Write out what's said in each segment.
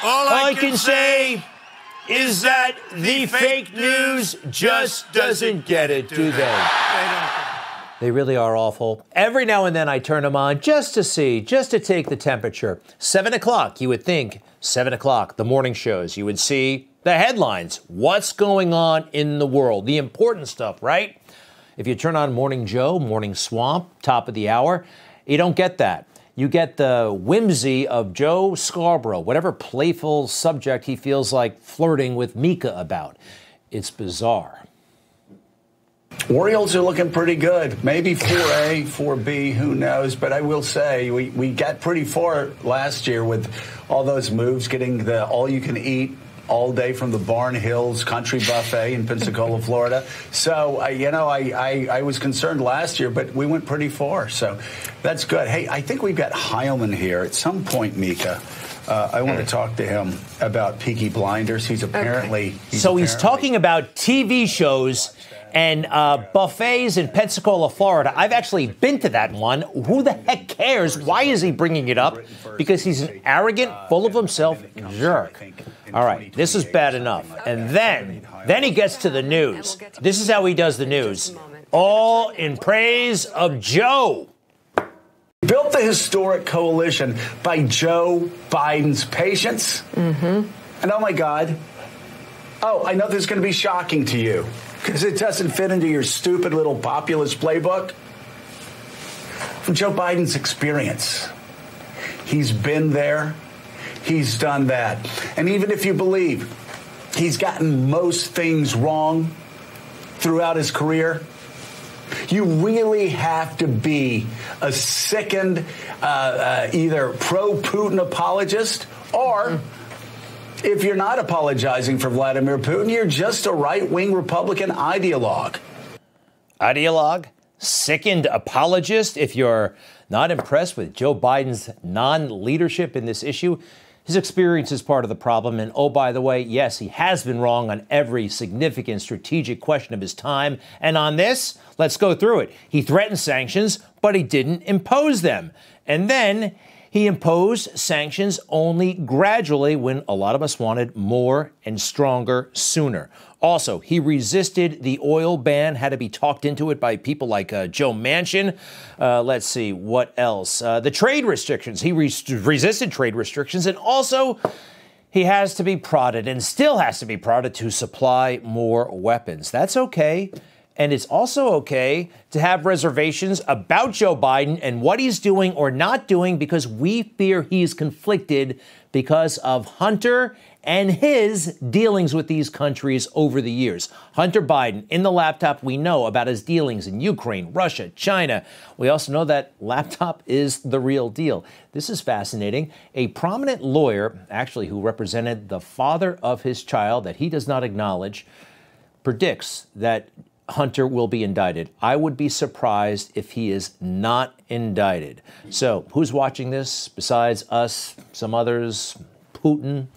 All I can say is that the fake news just doesn't get it, do they? They really are awful. Every now and then I turn them on just to see, just to take the temperature. 7 o'clock, you would think, 7 o'clock, the morning shows, you would see the headlines. What's going on in the world? The important stuff, right? If you turn on Morning Joe, Morning Swamp, top of the hour, you don't get that. You get the whimsy of Joe Scarborough, whatever playful subject he feels like flirting with Mika about. It's bizarre. Orioles are looking pretty good. Maybe 4A, 4B, who knows? But I will say we got pretty far last year with all those moves, getting the all-you-can-eat all day from the Barn Hills Country Buffet in Pensacola, Florida. So, I was concerned last year, but we went pretty far. So that's good. Hey, I think we've got Heilman here. At some point, Mika, I want to talk to him about Peaky Blinders. He's apparently... He's talking about TV shows and buffets in Pensacola, Florida. I've actually been to that one. Who the heck cares? Why is he bringing it up? Because he's an arrogant, full of himself jerk. All right, this is bad enough. And then he gets to the news. This is how he does the news. All in praise of Joe. Built the historic coalition by Joe Biden's patience. Mm-hmm. And oh my God. Oh, I know this is going to be shocking to you because it doesn't fit into your stupid little populist playbook. From Joe Biden's experience. He's been there. He's done that. And even if you believe he's gotten most things wrong throughout his career, you really have to be a sickened either pro-Putin apologist or if you're not apologizing for Vladimir Putin, you're just a right-wing Republican ideologue. Ideologue? Sickened apologist? If you're not impressed with Joe Biden's non-leadership in this issue, his experience is part of the problem. And oh, by the way, yes, he has been wrong on every significant strategic question of his time. And on this, let's go through it. He threatened sanctions, but he didn't impose them. And then he imposed sanctions only gradually when a lot of us wanted more and stronger sooner. Also, he resisted the oil ban, had to be talked into it by people like Joe Manchin. Let's see, what else? The trade restrictions. He resisted trade restrictions, and also he has to be prodded and still has to be prodded to supply more weapons. That's okay. And it's also okay to have reservations about Joe Biden and what he's doing or not doing because we fear he's conflicted because of Hunter and his dealings with these countries over the years. Hunter Biden, in the laptop, we know about his dealings in Ukraine, Russia, China. We also know that laptop is the real deal. This is fascinating. A prominent lawyer, actually, who represented the father of his child that he does not acknowledge, predicts that Hunter will be indicted. I would be surprised if he is not indicted. So who's watching this besides us, some others, Putin,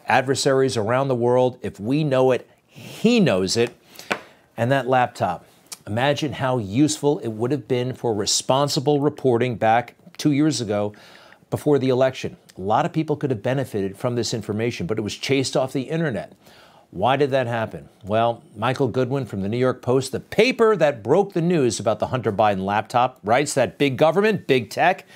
adversaries around the world? If we know it, he knows it. And that laptop, imagine how useful it would have been for responsible reporting back 2 years ago before the election. A lot of people could have benefited from this information, but it was chased off the internet. Why did that happen? Well, Michael Goodwin from the New York Post, the paper that broke the news about the Hunter Biden laptop, writes that big government, big tech,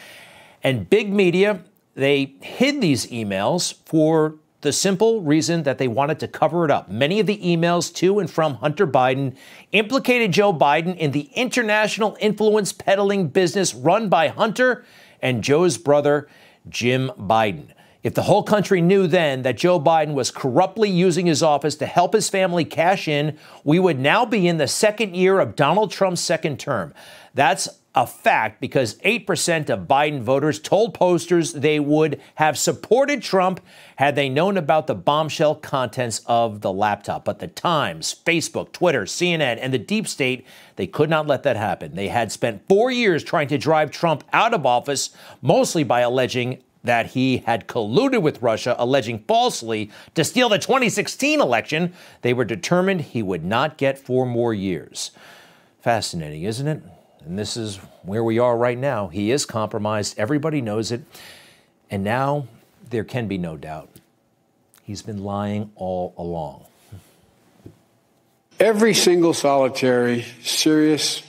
and big media, they hid these emails for the simple reason that they wanted to cover it up. Many of the emails to and from Hunter Biden implicated Joe Biden in the international influence peddling business run by Hunter and Joe's brother, Jim Biden. If the whole country knew then that Joe Biden was corruptly using his office to help his family cash in, we would now be in the second year of Donald Trump's second term. That's a fact because 8% of Biden voters told posters they would have supported Trump had they known about the bombshell contents of the laptop. But the Times, Facebook, Twitter, CNN, and the deep state, they could not let that happen. They had spent 4 years trying to drive Trump out of office, mostly by alleging that he had colluded with Russia, alleging falsely to steal the 2016 election. They were determined he would not get 4 more years. Fascinating, isn't it? And this is where we are right now. He is compromised. Everybody knows it. And now there can be no doubt. He's been lying all along. Every single solitary, serious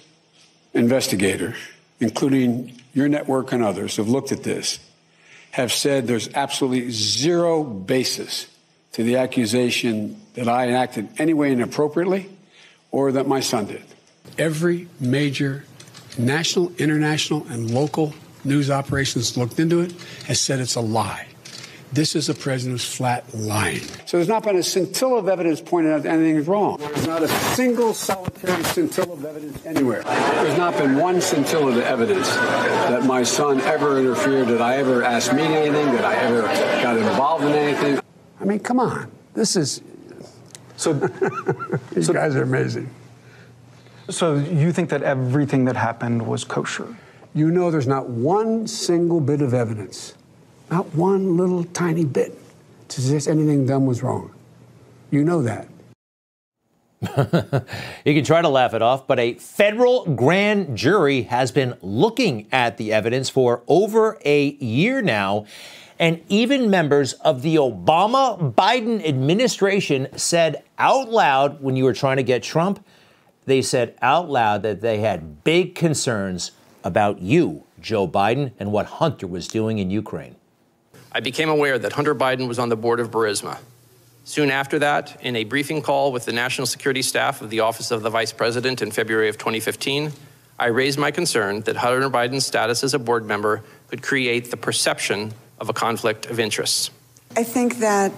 investigator, including your network and others, have looked at this, have said there's absolutely zero basis to the accusation that I acted any way inappropriately or that my son did. Every major national, international, and local news operations looked into it has said it's a lie. This is a president who's flat lying. So there's not been a scintilla of evidence pointing out that anything is wrong. There's not a single solitary scintilla of evidence anywhere. There's not been one scintilla of evidence that my son ever interfered, that I ever asked me anything, that I ever got involved in anything. I mean, come on. This is... So These guys are amazing. So you think that everything that happened was kosher? You know there's not one single bit of evidence, not one little tiny bit, to suggest anything done was wrong. You know that. You can try to laugh it off, but a federal grand jury has been looking at the evidence for over a year now. And even members of the Obama-Biden administration said out loud when you were trying to get Trump, they said out loud that they had big concerns about you, Joe Biden, and what Hunter was doing in Ukraine. I became aware that Hunter Biden was on the board of Burisma. Soon after that, in a briefing call with the national security staff of the Office of the Vice President in February of 2015, I raised my concern that Hunter Biden's status as a board member could create the perception of a conflict of interests. I think that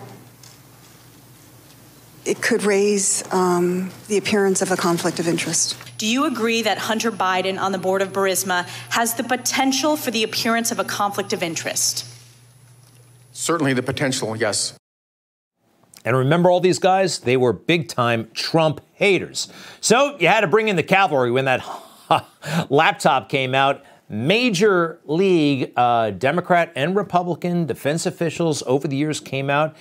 it could raise the appearance of a conflict of interest. Do you agree that Hunter Biden on the board of Burisma has the potential for the appearance of a conflict of interest? Certainly the potential, yes. And remember all these guys? They were big-time Trump haters. So you had to bring in the cavalry when that laptop came out. Major league Democrat and Republican defense officials over the years came out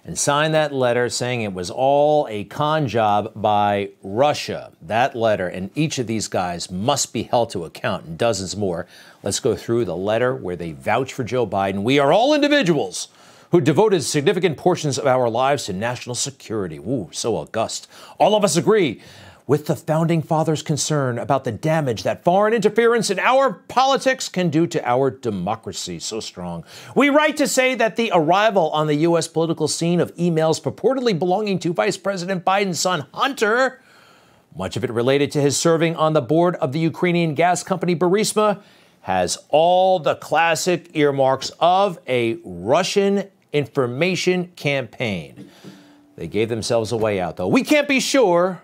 and signed that letter saying it was all a con job by Russia. That letter, and each of these guys must be held to account, and dozens more. Let's go through the letter where they vouch for Joe Biden. We are all individuals who devoted significant portions of our lives to national security. Ooh, so august. All of us agree with the Founding Fathers' concern about the damage that foreign interference in our politics can do to our democracy. So strong. We write to say that the arrival on the U.S. political scene of emails purportedly belonging to Vice President Biden's son, Hunter, much of it related to his serving on the board of the Ukrainian gas company Burisma, has all the classic earmarks of a Russian information campaign. They gave themselves a way out, though. We can't be sure,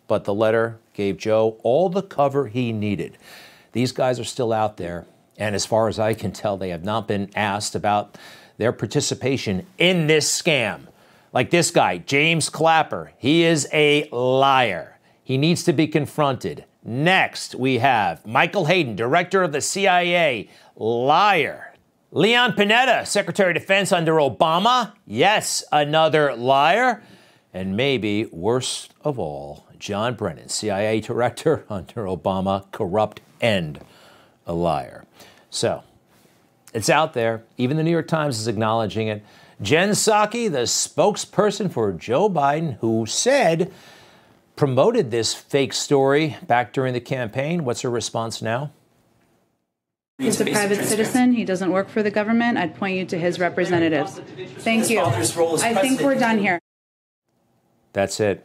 but the letter gave Joe all the cover he needed. These guys are still out there, and as far as I can tell, they have not been asked about their participation in this scam. Like this guy, James Clapper. He is a liar. He needs to be confronted. Next, we have Michael Hayden, director of the CIA, liar. Leon Panetta, Secretary of Defense under Obama. Yes, another liar. And maybe worst of all, John Brennan, CIA director under Obama, corrupt and a liar. So, it's out there. Even the New York Times is acknowledging it. Jen Psaki, the spokesperson for Joe Biden, who promoted this fake story back during the campaign. What's her response now? He's a private citizen. He doesn't work for the government. I'd point you to his representatives. Thank you. I think we're done here. That's it.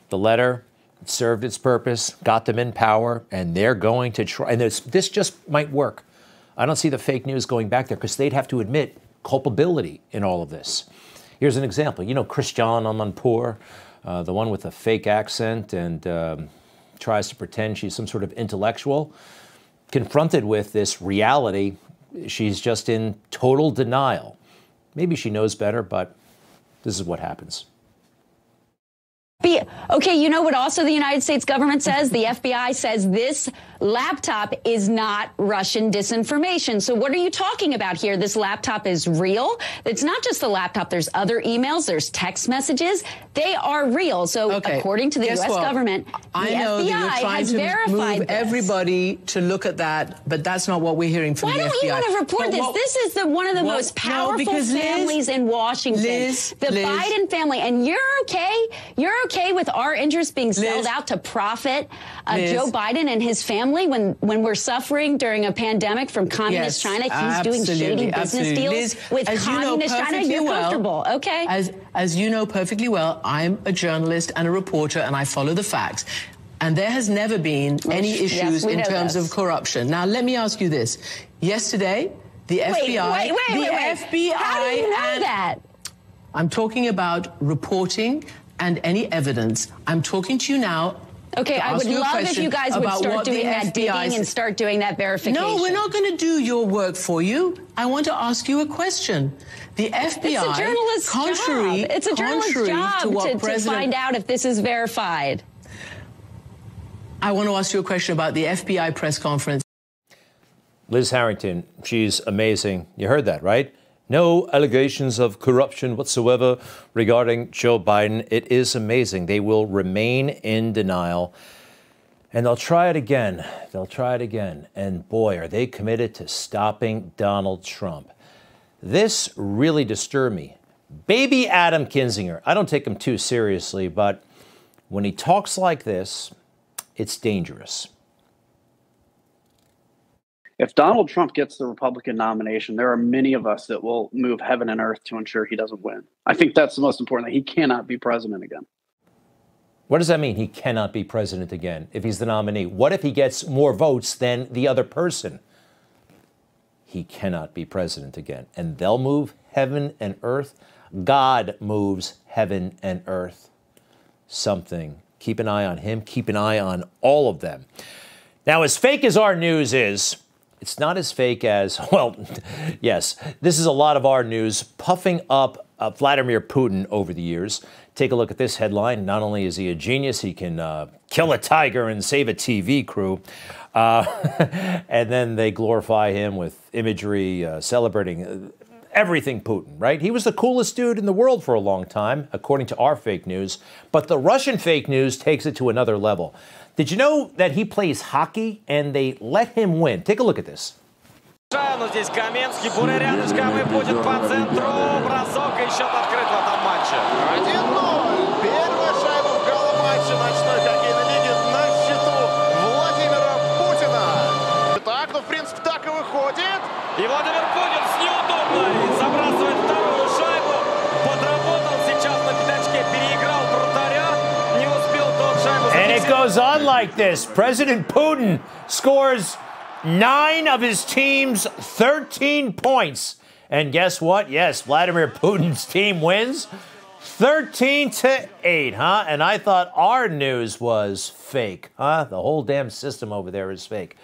The letter served its purpose, got them in power, and they're going to try. And this just might work. I don't see the fake news going back there because they'd have to admit culpability in all of this. Here's an example. You know Christiane Amanpour, the one with a fake accent and tries to pretend she's some sort of intellectual. Confronted with this reality, she's just in total denial. Maybe she knows better, but this is what happens. Okay, you know what also the United States government says? The FBI says this laptop is not Russian disinformation. So what are you talking about here? This laptop is real. It's not just the laptop. There's other emails. There's text messages. They are real. So according to the U.S. government, the FBI has verified this. Everybody to look at that, but that's not what we're hearing from the FBI. Why don't you want to report this? This is one of the most powerful families in Washington. The Biden family. And you're okay? You're okay with our interests being sold out to profit Joe Biden and his family when we're suffering during a pandemic from communist China? He's doing shady business deals with communist China. You're comfortable, okay? As you know perfectly well, I'm a journalist and a reporter, and I follow the facts. And there has never been any issues in terms of corruption. Now, let me ask you this. Yesterday, the FBI... Wait. How do you know that? I'm talking about reporting and any evidence. I'm talking to you now. Okay, I would love if you guys would start doing that digging and start doing that verification. No, we're not going to do your work for you. I want to ask you a question. The FBI, it's a journalist's job. It's a journalist's job to find out if this is verified. I want to ask you a question about the FBI press conference. Liz Harrington, she's amazing. You heard that, right? No allegations of corruption whatsoever regarding Joe Biden. It is amazing. They will remain in denial, and they'll try it again. They'll try it again. And boy, are they committed to stopping Donald Trump. This really disturbed me. Baby Adam Kinzinger. I don't take him too seriously, but when he talks like this, it's dangerous. If Donald Trump gets the Republican nomination, there are many of us that will move heaven and earth to ensure he doesn't win. I think that's the most important thing. He cannot be president again. What does that mean? He cannot be president again if he's the nominee. What if he gets more votes than the other person? He cannot be president again. And they'll move heaven and earth. God moves heaven and earth. Something. Keep an eye on him. Keep an eye on all of them. Now, as fake as our news is, it's not as fake as, well, yes, this is a lot of our news puffing up Vladimir Putin over the years. Take a look at this headline. Not only is he a genius, he can kill a tiger and save a TV crew. And then they glorify him with imagery celebrating everything Putin, right? He was the coolest dude in the world for a long time, according to our fake news. But the Russian fake news takes it to another level. Did you know that he plays hockey and they let him win? Take a look at this. Здесь Каменский, Буря рядышком и будет по центру. Бросок и счет открыт в этом матче. 1-0. Первая шайба в голоматче ночной хоккейной лиги на счету Владимира Путина. Так, ну в принципе так и выходит. И Владимир Путин с неудобной забрасывает вторую шайбу. Подработал сейчас на пятачке, переиграл вратаря. Не успел тот шайбу. And it goes on like this. President Putin scores 9 of his team's 13 points. And guess what? Yes, Vladimir Putin's team wins 13-8, huh? And I thought our news was fake, huh? The whole damn system over there is fake.